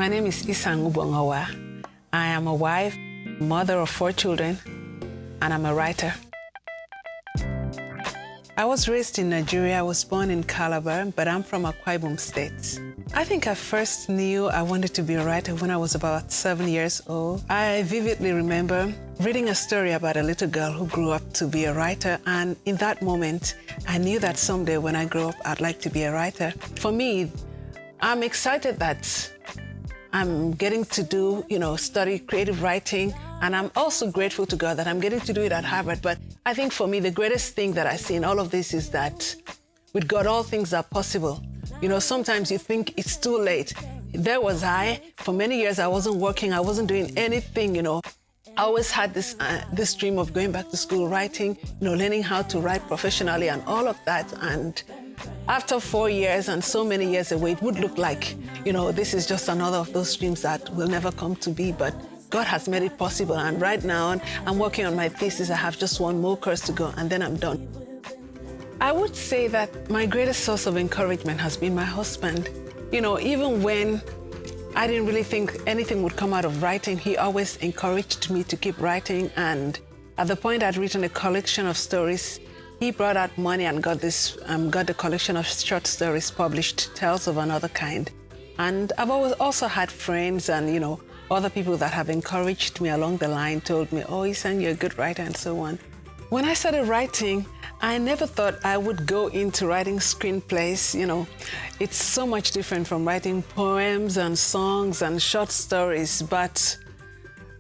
My name is Isang Awah. I am a wife, mother of 4 children, and I'm a writer. I was raised in Nigeria. I was born in Calabar, but I'm from Akwa Ibom State. I think I first knew I wanted to be a writer when I was about 7 years old. I vividly remember reading a story about a little girl who grew up to be a writer, and in that moment, I knew that someday when I grow up, I'd like to be a writer. For me, I'm excited that I'm getting to study creative writing, and I'm also grateful to God that I'm getting to do it at Harvard. But I think for me, the greatest thing that I see in all of this is that with God, all things are possible. Sometimes you think it's too late. There was I. For many years, I wasn't working. I wasn't doing anything, I always had this dream of going back to school, writing, learning how to write professionally and all of that. And after 4 years and so many years away, it would look like, this is just another of those dreams that will never come to be. But God has made it possible. And right now, I'm working on my thesis. I have just 1 more course to go, and then I'm done. I would say that my greatest source of encouragement has been my husband. Even when I didn't really think anything would come out of writing, he always encouraged me to keep writing. And at the point I'd written a collection of stories, he brought out money and got the collection of short stories published, Tales of Another Kind. And I've always also had friends and, other people that have encouraged me along the line, told me, oh, Isang, you're a good writer, and so on. When I started writing, I never thought I would go into writing screenplays. It's so much different from writing poems and songs and short stories. But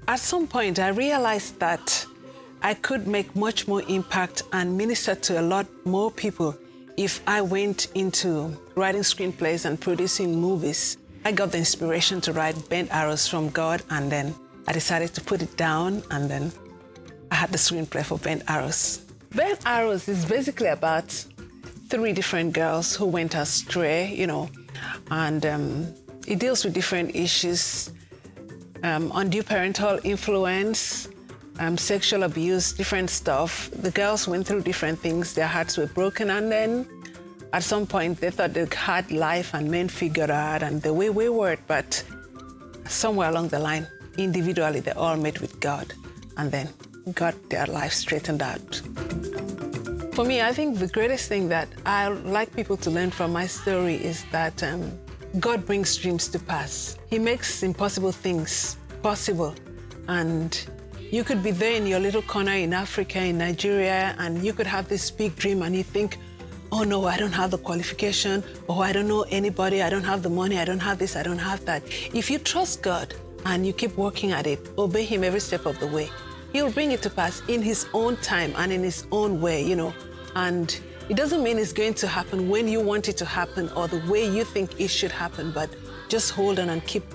at some point, I realized that I could make much more impact and minister to a lot more people if I went into writing screenplays and producing movies. I got the inspiration to write Bent Arrows from God, and then I decided to put it down, and then I had the screenplay for Bent Arrows. Bent Arrows is basically about 3 different girls who went astray, and it deals with different issues, undue parental influence, sexual abuse, different stuff. The girls went through different things. Their hearts were broken, and then at some point they thought they had life, and men figured out, and they were wayward. But somewhere along the line, individually, they all met with God, and then got their life straightened out. For me, I think the greatest thing that I like people to learn from my story is that God brings dreams to pass. He makes impossible things possible. And you could be there in your little corner in Africa, in Nigeria, and you could have this big dream, and you think, oh no, I don't have the qualification, or I don't know anybody, I don't have the money, I don't have this, I don't have that. If you trust God and you keep working at it, obey Him every step of the way, He'll bring it to pass in His own time and in His own way, And it doesn't mean it's going to happen when you want it to happen or the way you think it should happen, but just hold on and keep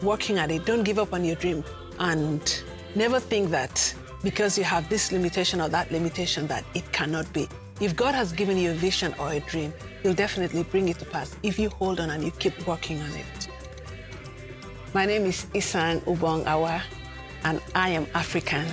working at it. Don't give up on your dream, and never think that because you have this limitation or that limitation that it cannot be. If God has given you a vision or a dream, He'll definitely bring it to pass if you hold on and you keep working on it. My name is Isang Awah, and I am African.